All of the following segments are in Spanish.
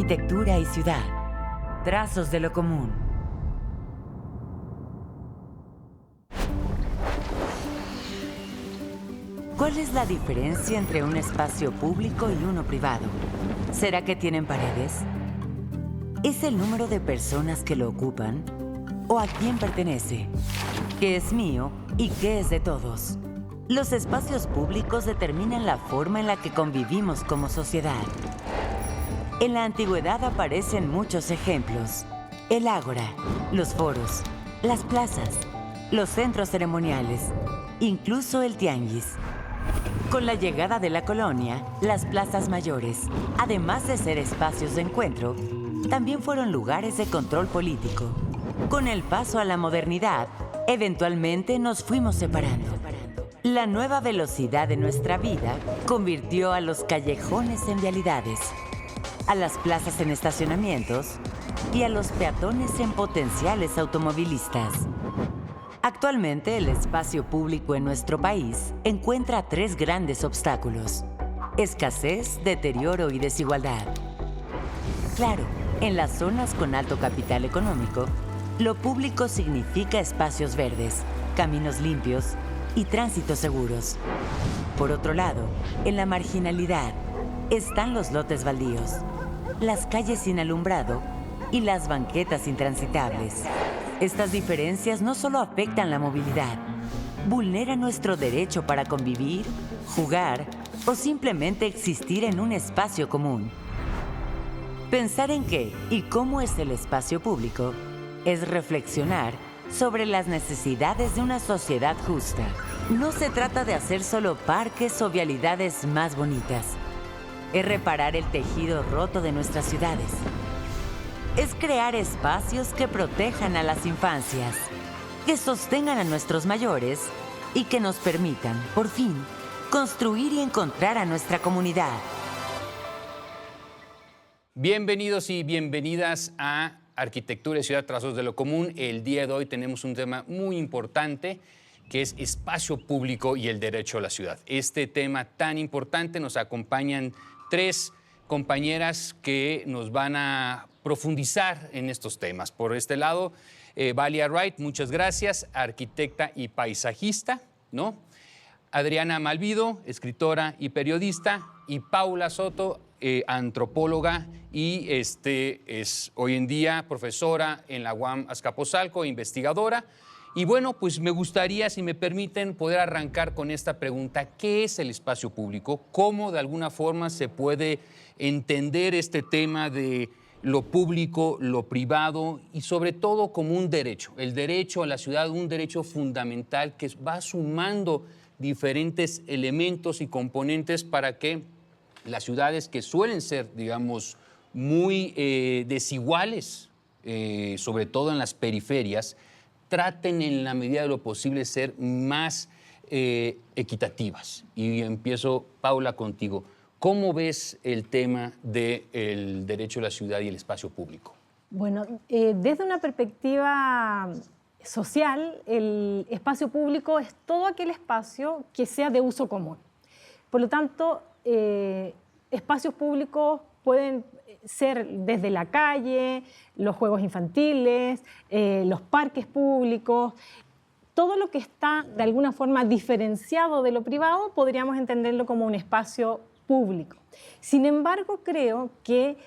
arquitectura y ciudad. Trazos de lo común. ¿Cuál es la diferencia entre un espacio público y uno privado? ¿Será que tienen paredes? ¿Es el número de personas que lo ocupan? ¿O a quién pertenece? ¿Qué es mío y qué es de todos? Los espacios públicos determinan la forma en la que convivimos como sociedad. En la antigüedad aparecen muchos ejemplos. El ágora, los foros, las plazas, los centros ceremoniales, incluso el tianguis. Con la llegada de la colonia, las plazas mayores, además de ser espacios de encuentro, también fueron lugares de control político. Con el paso a la modernidad, eventualmente nos fuimos separando. La nueva velocidad de nuestra vida convirtió a los callejones en vialidades, a las plazas en estacionamientos y a los peatones en potenciales automovilistas. Actualmente, el espacio público en nuestro país encuentra tres grandes obstáculos: escasez, deterioro y desigualdad. Claro, en las zonas con alto capital económico, lo público significa espacios verdes, caminos limpios y tránsitos seguros. Por otro lado, en la marginalidad están los lotes baldíos, las calles sin alumbrado y las banquetas intransitables. Estas diferencias no solo afectan la movilidad, vulneran nuestro derecho para convivir, jugar o simplemente existir en un espacio común. Pensar en qué y cómo es el espacio público es reflexionar sobre las necesidades de una sociedad justa. No se trata de hacer solo parques o vialidades más bonitas. Es reparar el tejido roto de nuestras ciudades. Es crear espacios que protejan a las infancias, que sostengan a nuestros mayores y que nos permitan, por fin, construir y encontrar a nuestra comunidad. Bienvenidos y bienvenidas a Arquitectura y Ciudad, Trazos de lo Común. El día de hoy tenemos un tema muy importante, que es espacio público y el derecho a la ciudad. Este tema tan importante, nos acompañan tres compañeras que nos van a profundizar en estos temas. Por este lado, Valia Wright, muchas gracias, arquitecta y paisajista, ¿no? Adriana Malvido, escritora y periodista, y Paula Soto, antropóloga y es hoy en día profesora en la UAM Azcapotzalco, investigadora. Y bueno, pues me gustaría, si me permiten, poder arrancar con esta pregunta: ¿qué es el espacio público? ¿Cómo de alguna forma se puede entender este tema de lo público, lo privado y sobre todo como un derecho? El derecho a la ciudad, un derecho fundamental que va sumando diferentes elementos y componentes para que las ciudades, que suelen ser, digamos, muy desiguales, sobre todo en las periferias, traten en la medida de lo posible ser más equitativas. Y empiezo, Paula, contigo. ¿Cómo ves el tema del derecho a la ciudad y el espacio público? Bueno, desde una perspectiva social, el espacio público es todo aquel espacio que sea de uso común. Por lo tanto, espacios públicos pueden ser desde la calle, los juegos infantiles, los parques públicos. Todo lo que está de alguna forma diferenciado de lo privado podríamos entenderlo como un espacio público. Sin embargo, creo que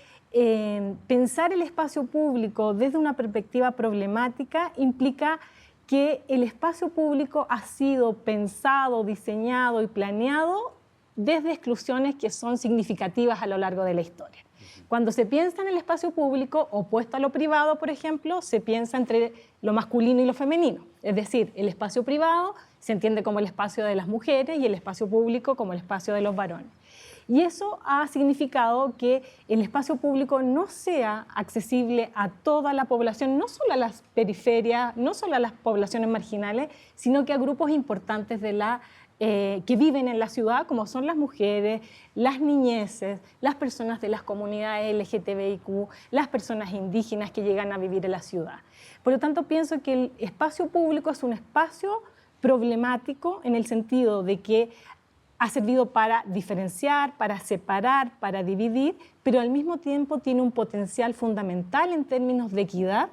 pensar el espacio público desde una perspectiva problemática implica que el espacio público ha sido pensado, diseñado y planeado desde exclusiones que son significativas a lo largo de la historia. Cuando se piensa en el espacio público opuesto a lo privado, por ejemplo, se piensa entre lo masculino y lo femenino. Es decir, el espacio privado se entiende como el espacio de las mujeres y el espacio público como el espacio de los varones. Y eso ha significado que el espacio público no sea accesible a toda la población, no solo a las periferias, no solo a las poblaciones marginales, sino que a grupos importantes que viven en la ciudad, como son las mujeres, las niñeces, las personas de las comunidades LGTBIQ, las personas indígenas que llegan a vivir en la ciudad. Por lo tanto, pienso que el espacio público es un espacio problemático en el sentido de que ha servido para diferenciar, para separar, para dividir, pero al mismo tiempo tiene un potencial fundamental en términos de equidad,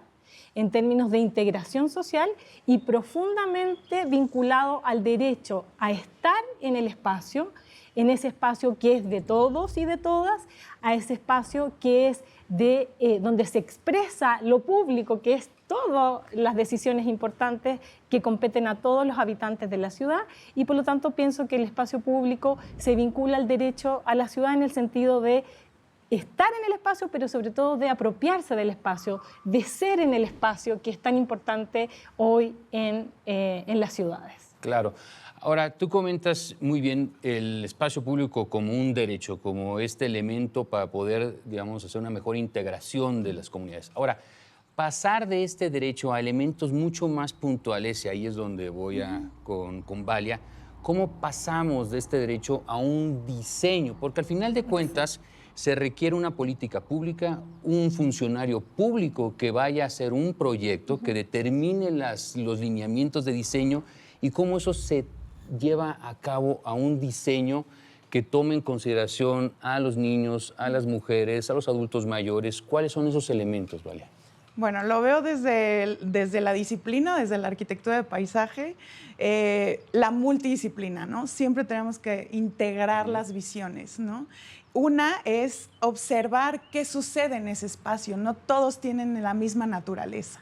en términos de integración social y profundamente vinculado al derecho a estar en el espacio, en ese espacio que es de todos y de todas, a ese espacio que es de donde se expresa lo público, que es todas las decisiones importantes que competen a todos los habitantes de la ciudad, y por lo tanto pienso que el espacio público se vincula al derecho a la ciudad en el sentido de estar en el espacio, pero sobre todo de apropiarse del espacio, de ser en el espacio, que es tan importante hoy en las ciudades. Claro. Ahora, tú comentas muy bien el espacio público como un derecho, como este elemento para poder, digamos, hacer una mejor integración de las comunidades. Ahora, pasar de este derecho a elementos mucho más puntuales, y ahí es donde voy con Valia, ¿cómo pasamos de este derecho a un diseño? Porque al final de cuentas se requiere una política pública, un funcionario público que vaya a hacer un proyecto, que determine los lineamientos de diseño y cómo eso se lleva a cabo a un diseño que tome en consideración a los niños, a las mujeres, a los adultos mayores. ¿Cuáles son esos elementos, Valia? Bueno, lo veo desde la disciplina, desde la arquitectura de paisaje, la multidisciplina, ¿no? Siempre tenemos que integrar las visiones, ¿no? Una es observar qué sucede en ese espacio. No todos tienen la misma naturaleza.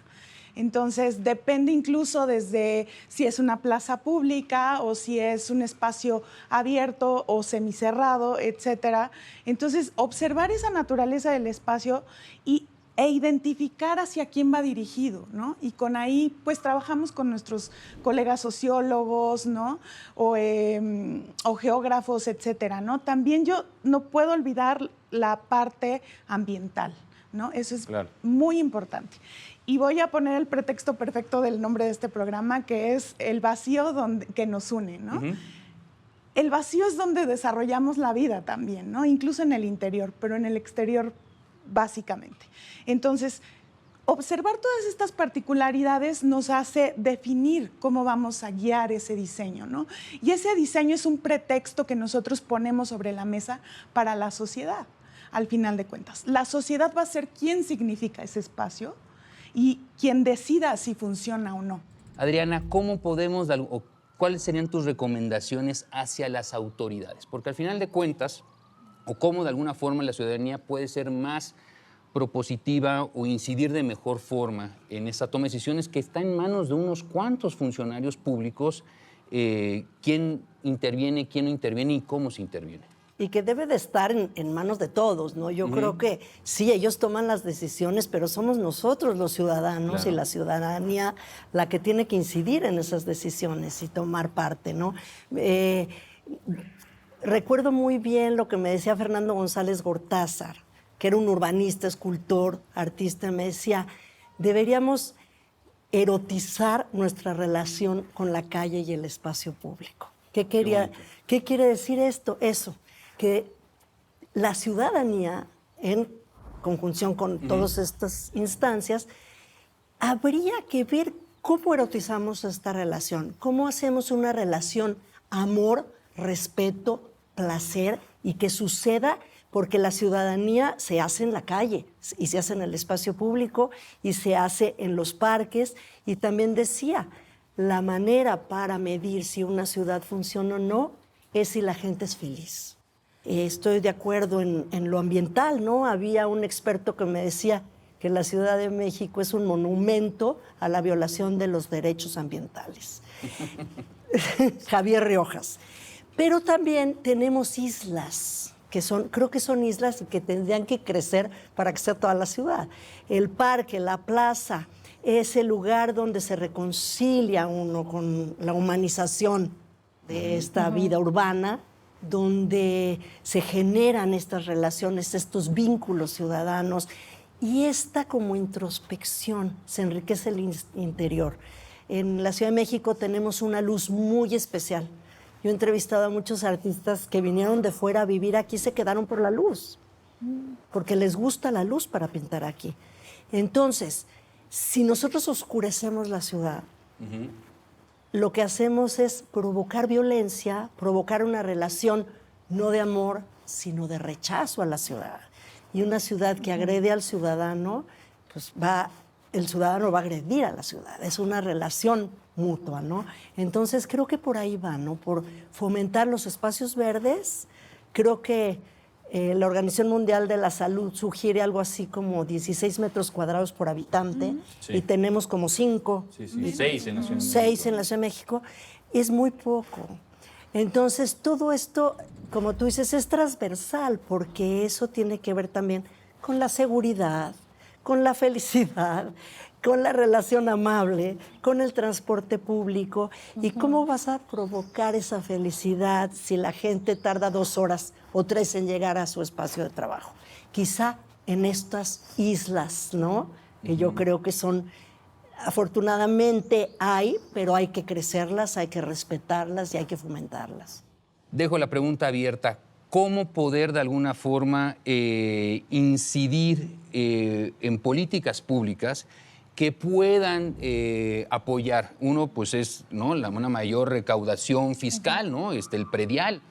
Entonces, depende incluso desde si es una plaza pública o si es un espacio abierto o semicerrado, etcétera. Entonces, observar esa naturaleza del espacio e identificar hacia quién va dirigido, ¿no? Y con ahí, pues, trabajamos con nuestros colegas sociólogos, ¿no? O geógrafos, etcétera, ¿no? También yo no puedo olvidar la parte ambiental, ¿no? Eso es muy importante. Y voy a poner el pretexto perfecto del nombre de este programa, que es el vacío que nos une, ¿no? El vacío es donde desarrollamos la vida también, ¿no? Incluso en el interior, pero en el exterior básicamente. Entonces, observar todas estas particularidades nos hace definir cómo vamos a guiar ese diseño, ¿no? Y ese diseño es un pretexto que nosotros ponemos sobre la mesa para la sociedad, al final de cuentas. La sociedad va a ser quien significa ese espacio y quien decida si funciona o no. Adriana, ¿cómo podemos, o cuáles serían tus recomendaciones hacia las autoridades? Porque al final de cuentas, o cómo de alguna forma la ciudadanía puede ser más propositiva o incidir de mejor forma en esa toma de decisiones que está en manos de unos cuantos funcionarios públicos, quién interviene, quién no interviene y cómo se interviene. Y que debe de estar en manos de todos, ¿no? Yo creo que sí, ellos toman las decisiones, pero somos nosotros los ciudadanos y la ciudadanía la que tiene que incidir en esas decisiones y tomar parte, ¿no? Recuerdo muy bien lo que me decía Fernando González Gortázar, que era un urbanista, escultor, artista. Me decía, deberíamos erotizar nuestra relación con la calle y el espacio público. ¿Qué quiere decir esto? Eso, que la ciudadanía, en conjunción con todas estas instancias, habría que ver cómo erotizamos esta relación, cómo hacemos una relación amor, respeto, placer, y que suceda porque la ciudadanía se hace en la calle y se hace en el espacio público y se hace en los parques. Y también decía, la manera para medir si una ciudad funciona o no es si la gente es feliz. Estoy de acuerdo en lo ambiental, ¿no? Había un experto que me decía que la Ciudad de México es un monumento a la violación de los derechos ambientales. Javier Riojas. Pero también tenemos islas, creo que son islas que tendrían que crecer para que sea toda la ciudad. El parque, la plaza, es el lugar donde se reconcilia uno con la humanización de esta vida urbana, donde se generan estas relaciones, estos vínculos ciudadanos, y esta como introspección se enriquece el interior. En la Ciudad de México tenemos una luz muy especial. Yo he entrevistado a muchos artistas que vinieron de fuera a vivir aquí y se quedaron por la luz, porque les gusta la luz para pintar aquí. Entonces, si nosotros oscurecemos la ciudad, lo que hacemos es provocar violencia, provocar una relación no de amor, sino de rechazo a la ciudad. Y una ciudad que agrede al ciudadano, pues el ciudadano va a agredir a la ciudad. Es una relación mutua, ¿no? Entonces creo que por ahí va, ¿no? Por fomentar los espacios verdes. Creo que la Organización Mundial de la Salud sugiere algo así como 16 metros cuadrados por habitante, y tenemos como 5. 6 en la Ciudad de México. 6 en la Ciudad de México. Es muy poco. Entonces, todo esto, como tú dices, es transversal, porque eso tiene que ver también con la seguridad, con la felicidad, con la relación amable, con el transporte público. ¿Y cómo vas a provocar esa felicidad si la gente tarda 2 horas o 3 en llegar a su espacio de trabajo? Quizá en estas islas, ¿no? Que yo creo que son, afortunadamente pero hay que crecerlas, hay que respetarlas y hay que fomentarlas. Dejo la pregunta abierta. ¿Cómo poder de alguna forma incidir en políticas públicas que puedan apoyar? Uno, pues es, ¿no?, una mayor recaudación fiscal, ¿no? El predial.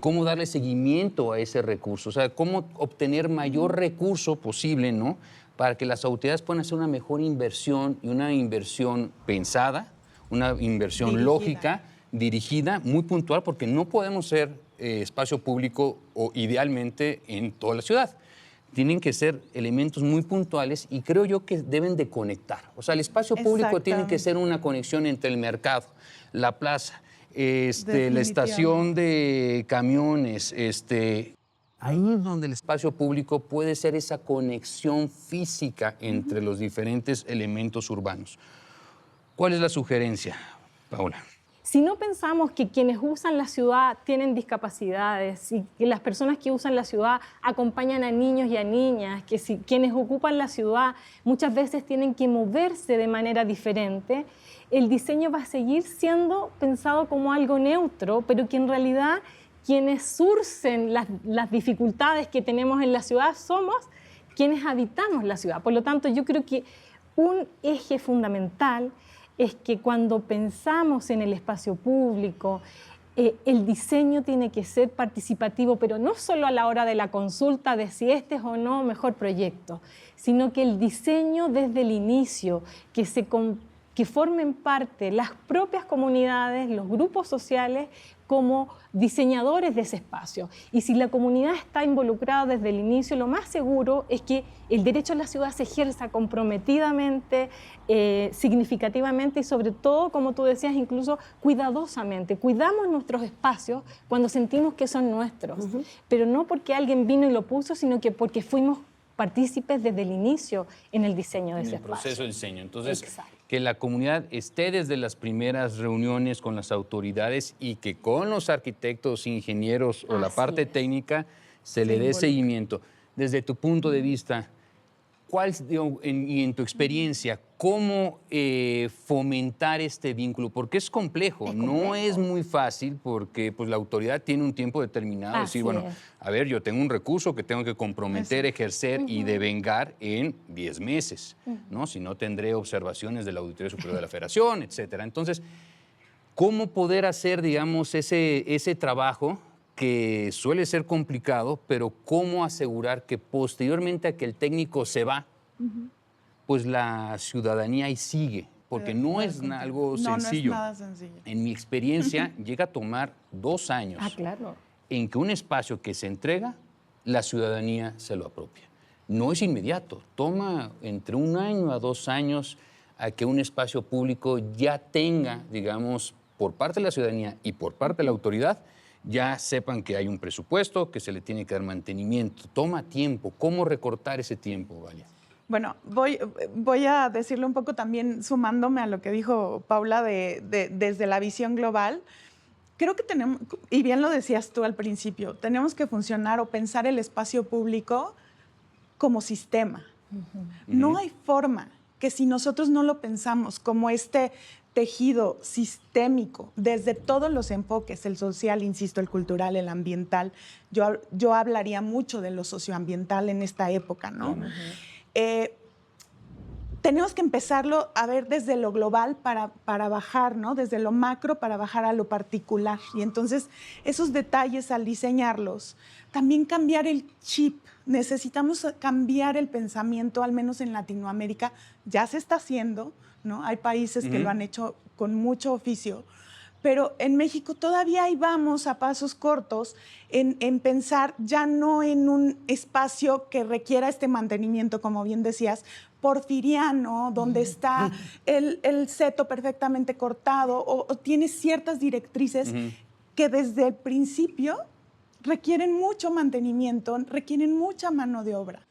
¿Cómo darle seguimiento a ese recurso? O sea, ¿cómo obtener mayor recurso posible, ¿no?, para que las autoridades puedan hacer una mejor inversión, y una inversión pensada, una inversión lógica, dirigida, muy puntual, porque no podemos ser espacio público o idealmente en toda la ciudad. Tienen que ser elementos muy puntuales, y creo yo que deben de conectar. O sea, el espacio público tiene que ser una conexión entre el mercado, la plaza, la estación de camiones, ahí es donde el espacio público puede ser esa conexión física entre los diferentes elementos urbanos. ¿Cuál es la sugerencia, Paula? Si no pensamos que quienes usan la ciudad tienen discapacidades, y que las personas que usan la ciudad acompañan a niños y a niñas, que quienes ocupan la ciudad muchas veces tienen que moverse de manera diferente, el diseño va a seguir siendo pensado como algo neutro, pero que en realidad quienes surcen las dificultades que tenemos en la ciudad somos quienes habitamos la ciudad. Por lo tanto, yo creo que un eje fundamental es que cuando pensamos en el espacio público, el diseño tiene que ser participativo, pero no solo a la hora de la consulta de si este es o no mejor proyecto, sino que el diseño desde el inicio, que formen parte las propias comunidades, los grupos sociales, como diseñadores de ese espacio. Y si la comunidad está involucrada desde el inicio, lo más seguro es que el derecho a la ciudad se ejerza comprometidamente, significativamente, y sobre todo, como tú decías, incluso cuidadosamente. Cuidamos nuestros espacios cuando sentimos que son nuestros, pero no porque alguien vino y lo puso, sino que porque fuimos partícipes desde el inicio en el diseño de ese espacio. En el proceso de diseño. Entonces, exacto, que la comunidad esté desde las primeras reuniones con las autoridades, y que con los arquitectos, ingenieros o la parte técnica se le dé seguimiento. Desde tu punto de vista, y en tu experiencia, ¿cómo fomentar este vínculo? Porque es complejo, no es muy fácil, porque pues, la autoridad tiene un tiempo determinado de decir, bueno, a ver, yo tengo un recurso que tengo que comprometer, ejercer y devengar en 10 meses, ¿no? Si no, tendré observaciones de la Auditoría Superior de la Federación, etcétera. Entonces, ¿cómo poder hacer, digamos, ese trabajo que suele ser complicado, pero cómo asegurar que posteriormente a que el técnico se va, pues la ciudadanía ahí sigue? Porque no es algo sencillo. No es nada sencillo. En mi experiencia, llega a tomar 2 años en que un espacio que se entrega, la ciudadanía se lo apropia. No es inmediato, toma entre 1 año a 2 años a que un espacio público ya tenga, digamos, por parte de la ciudadanía y por parte de la autoridad, ya sepan que hay un presupuesto, que se le tiene que dar mantenimiento. Toma tiempo. ¿Cómo recortar ese tiempo, Valia? Bueno, voy a decirlo un poco también sumándome a lo que dijo Paula desde la visión global. Creo que tenemos, y bien lo decías tú al principio, tenemos que funcionar o pensar el espacio público como sistema. No hay forma que si nosotros no lo pensamos como este tejido sistémico desde todos los enfoques, el social, insisto, el cultural, el ambiental. Yo hablaría mucho de lo socioambiental en esta época, ¿no? tenemos que empezarlo a ver desde lo global para bajar, ¿no? Desde lo macro para bajar a lo particular. Y entonces esos detalles al diseñarlos, también cambiar el chip. Necesitamos cambiar el pensamiento, al menos en Latinoamérica. Ya se está haciendo, ¿no? Hay países que lo han hecho con mucho oficio. Pero en México todavía ahí vamos a pasos cortos en pensar ya no en un espacio que requiera este mantenimiento, como bien decías, porfiriano, donde está el seto perfectamente cortado o tiene ciertas directrices que desde el principio requieren mucho mantenimiento, requieren mucha mano de obra.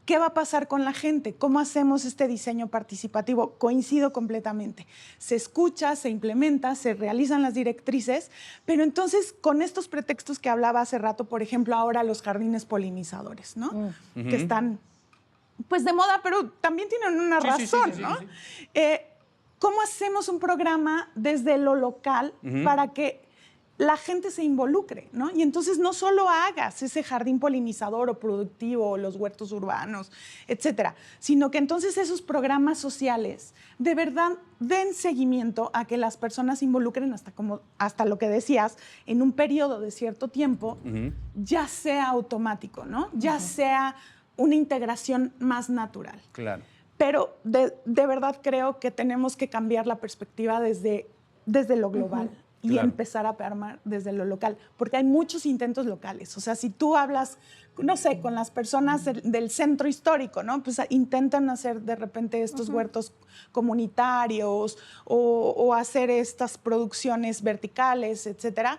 ¿Qué va a pasar con la gente? ¿Cómo hacemos este diseño participativo? Coincido completamente. Se escucha, se implementa, se realizan las directrices, pero entonces con estos pretextos que hablaba hace rato, por ejemplo, ahora los jardines polinizadores, ¿no? Que están pues de moda, pero también tienen una razón, ¿no? ¿Cómo hacemos un programa desde lo local para que la gente se involucre, ¿no? Y entonces no solo hagas ese jardín polinizador o productivo o los huertos urbanos, etcétera, sino que entonces esos programas sociales de verdad den seguimiento a que las personas se involucren hasta lo que decías, en un periodo de cierto tiempo, ya sea automático, ¿no? Ya sea una integración más natural. Claro. Pero de verdad creo que tenemos que cambiar la perspectiva desde lo global. Y empezar a armar desde lo local, porque hay muchos intentos locales. O sea, si tú hablas, no sé, con las personas del centro histórico, ¿no? Pues intentan hacer de repente estos huertos comunitarios o hacer estas producciones verticales, etcétera,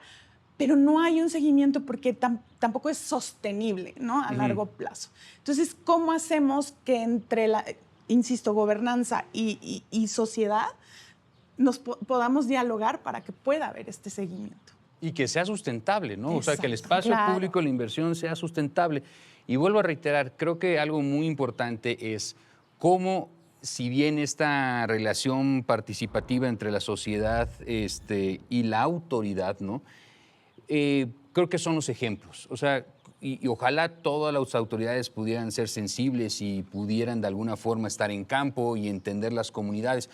pero no hay un seguimiento porque tampoco es sostenible, ¿no? A largo plazo. Entonces, ¿cómo hacemos que entre insisto, gobernanza y sociedad nos podamos dialogar para que pueda haber este seguimiento? Y que sea sustentable, ¿no? Exacto, o sea, que el espacio público, la inversión sea sustentable. Y vuelvo a reiterar, creo que algo muy importante es cómo, si bien esta relación participativa entre la sociedad y la autoridad, ¿no? Creo que son los ejemplos. O sea, y ojalá todas las autoridades pudieran ser sensibles y pudieran de alguna forma estar en campo y entender las comunidades.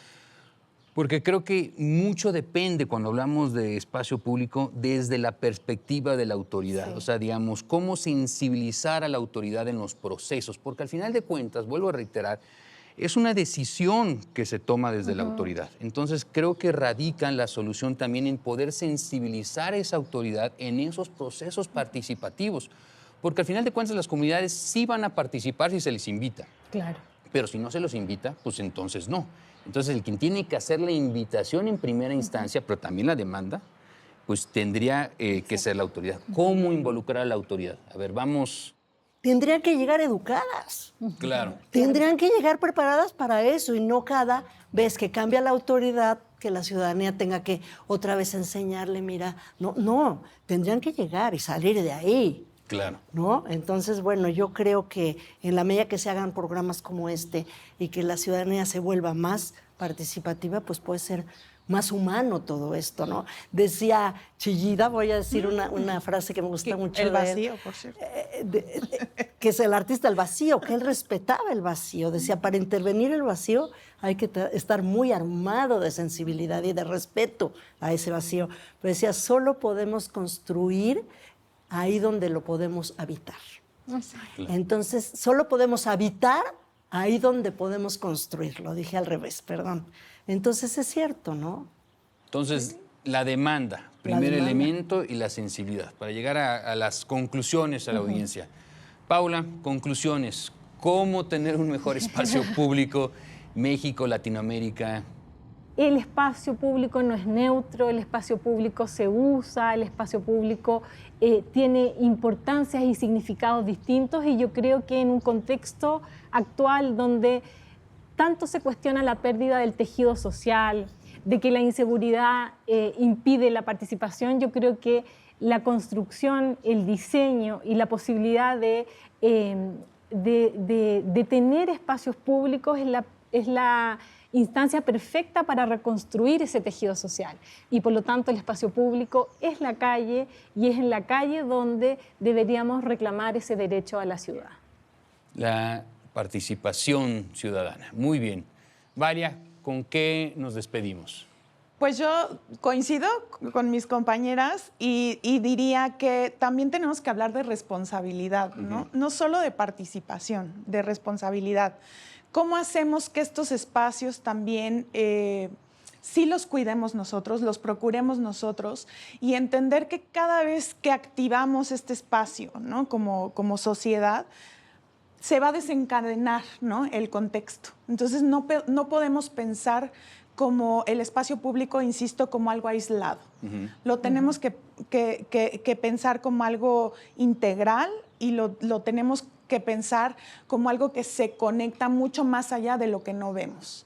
Porque creo que mucho depende, cuando hablamos de espacio público, desde la perspectiva de la autoridad. Sí. O sea, digamos, cómo sensibilizar a la autoridad en los procesos. Porque al final de cuentas, vuelvo a reiterar, es una decisión que se toma desde la autoridad. Entonces, creo que radica la solución también en poder sensibilizar a esa autoridad en esos procesos participativos. Porque al final de cuentas, las comunidades sí van a participar si se les invita. Claro. Pero si no se los invita, pues entonces no. Entonces, el quien tiene que hacer la invitación en primera instancia, pero también la demanda, pues tendría que ser la autoridad. ¿Cómo involucrar a la autoridad? A ver, vamos... Tendrían que llegar educadas. Claro. Tendrían que llegar preparadas para eso y no cada vez que cambia la autoridad que la ciudadanía tenga que otra vez enseñarle, mira, no, tendrían que llegar y salir de ahí. Claro. ¿No? Entonces, bueno, yo creo que en la medida que se hagan programas como este y que la ciudadanía se vuelva más participativa, pues puede ser más humano todo esto, ¿no? Decía Chillida, voy a decir una frase que me gusta mucho. El vacío, por cierto. Que es el artista del vacío, que él respetaba el vacío. Decía, para intervenir el vacío hay que estar muy armado de sensibilidad y de respeto a ese vacío. Pero decía, solo podemos construir ahí donde lo podemos habitar. Exacto. Entonces, solo podemos habitar ahí donde podemos construir. Lo dije al revés, perdón. Entonces, es cierto, ¿no? Entonces, la demanda, primer elemento, y la sensibilidad, para llegar a las conclusiones a la audiencia. Paula, conclusiones. ¿Cómo tener un mejor espacio público, México, Latinoamérica? El espacio público no es neutro, el espacio público se usa, el espacio público tiene importancias y significados distintos, y yo creo que en un contexto actual donde tanto se cuestiona la pérdida del tejido social, de que la inseguridad impide la participación, yo creo que la construcción, el diseño y la posibilidad de tener espacios públicos es la instancia perfecta para reconstruir ese tejido social. Y por lo tanto el espacio público es la calle, y es en la calle donde deberíamos reclamar ese derecho a la ciudad. La participación ciudadana. Muy bien. Valia, ¿con qué nos despedimos? Pues yo coincido con mis compañeras y diría que también tenemos que hablar de responsabilidad, ¿no? No solo de participación, de responsabilidad. ¿Cómo hacemos que estos espacios también sí los cuidemos nosotros, los procuremos nosotros y entender que cada vez que activamos este espacio, ¿no? como sociedad, se va a desencadenar, ¿no? el contexto. Entonces no podemos pensar como el espacio público, insisto, como algo aislado. Lo tenemos que pensar como algo integral y lo tenemos que pensar como algo que se conecta mucho más allá de lo que no vemos.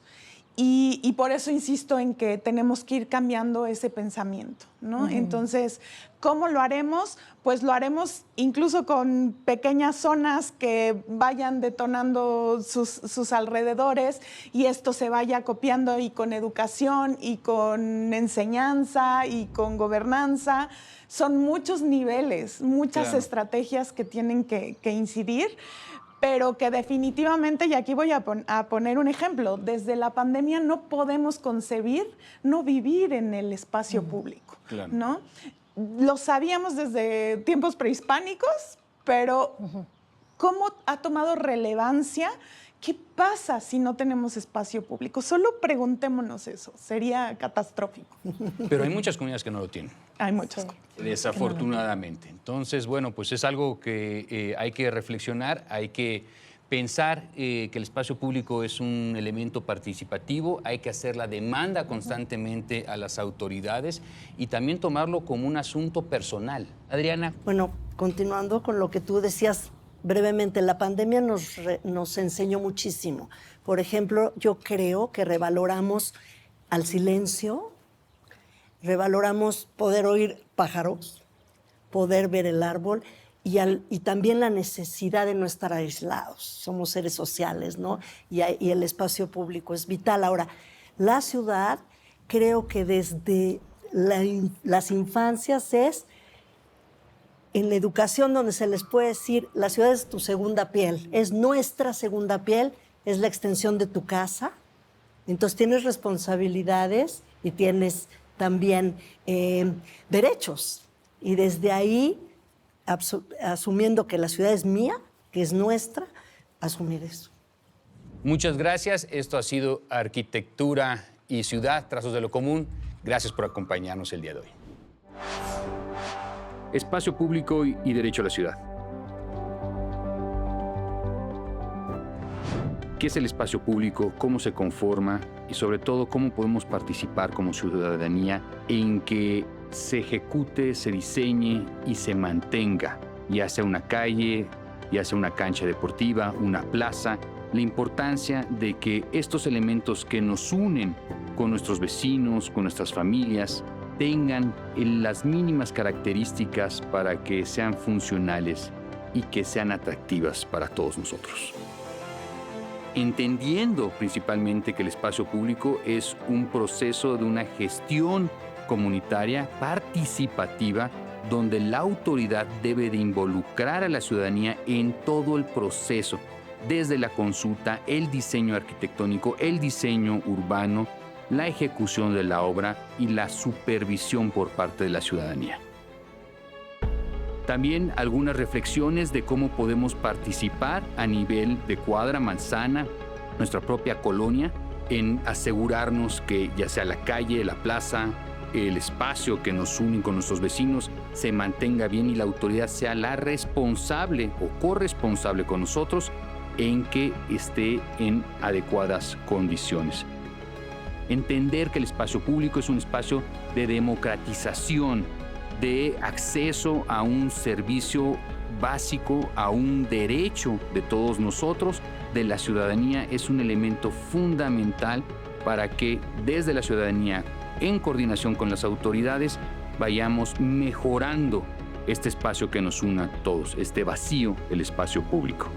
Y por eso insisto en que tenemos que ir cambiando ese pensamiento, ¿no? Entonces, ¿cómo lo haremos? Pues lo haremos incluso con pequeñas zonas que vayan detonando sus alrededores y esto se vaya copiando y con educación y con enseñanza y con gobernanza. Son muchos niveles, muchas estrategias que tienen que incidir, pero que definitivamente, y aquí voy a poner un ejemplo, desde la pandemia no podemos concebir no vivir en el espacio público, ¿no? Lo sabíamos desde tiempos prehispánicos, pero ¿cómo ha tomado relevancia? ¿Qué pasa si no tenemos espacio público? Solo preguntémonos eso, sería catastrófico. Pero hay muchas comunidades que no lo tienen. Hay muchas. Desafortunadamente. Entonces, bueno, pues es algo que hay que reflexionar, hay que pensar que el espacio público es un elemento participativo, hay que hacer la demanda constantemente a las autoridades y también tomarlo como un asunto personal. Adriana. Bueno, continuando con lo que tú decías brevemente, la pandemia nos enseñó muchísimo. Por ejemplo, yo creo que revaloramos al silencio, revaloramos poder oír pájaros, poder ver el árbol y también la necesidad de no estar aislados. Somos seres sociales, ¿no? Y el espacio público es vital. Ahora, la ciudad, creo que desde las infancias es en la educación donde se les puede decir, la ciudad es tu segunda piel, es nuestra segunda piel, es la extensión de tu casa. Entonces tienes responsabilidades y tienes también derechos. Y desde ahí, asumiendo que la ciudad es mía, que es nuestra, asumir eso. Muchas gracias. Esto ha sido Arquitectura y Ciudad, Trazos de lo Común. Gracias por acompañarnos el día de hoy. Espacio público y derecho a la ciudad. ¿Qué es el espacio público? ¿Cómo se conforma? Y sobre todo, ¿cómo podemos participar como ciudadanía en que se ejecute, se diseñe y se mantenga, ya sea una calle, ya sea una cancha deportiva, una plaza? La importancia de que estos elementos que nos unen con nuestros vecinos, con nuestras familias, tengan las mínimas características para que sean funcionales y que sean atractivas para todos nosotros. Entendiendo principalmente que el espacio público es un proceso de una gestión comunitaria participativa donde la autoridad debe de involucrar a la ciudadanía en todo el proceso, desde la consulta, el diseño arquitectónico, el diseño urbano, la ejecución de la obra y la supervisión por parte de la ciudadanía. También algunas reflexiones de cómo podemos participar a nivel de cuadra, manzana, nuestra propia colonia, en asegurarnos que ya sea la calle, la plaza, el espacio que nos une con nuestros vecinos se mantenga bien y la autoridad sea la responsable o corresponsable con nosotros en que esté en adecuadas condiciones. Entender que el espacio público es un espacio de democratización, de acceso a un servicio básico, a un derecho de todos nosotros, de la ciudadanía, es un elemento fundamental para que desde la ciudadanía, en coordinación con las autoridades, vayamos mejorando este espacio que nos une a todos, este vacío del espacio público.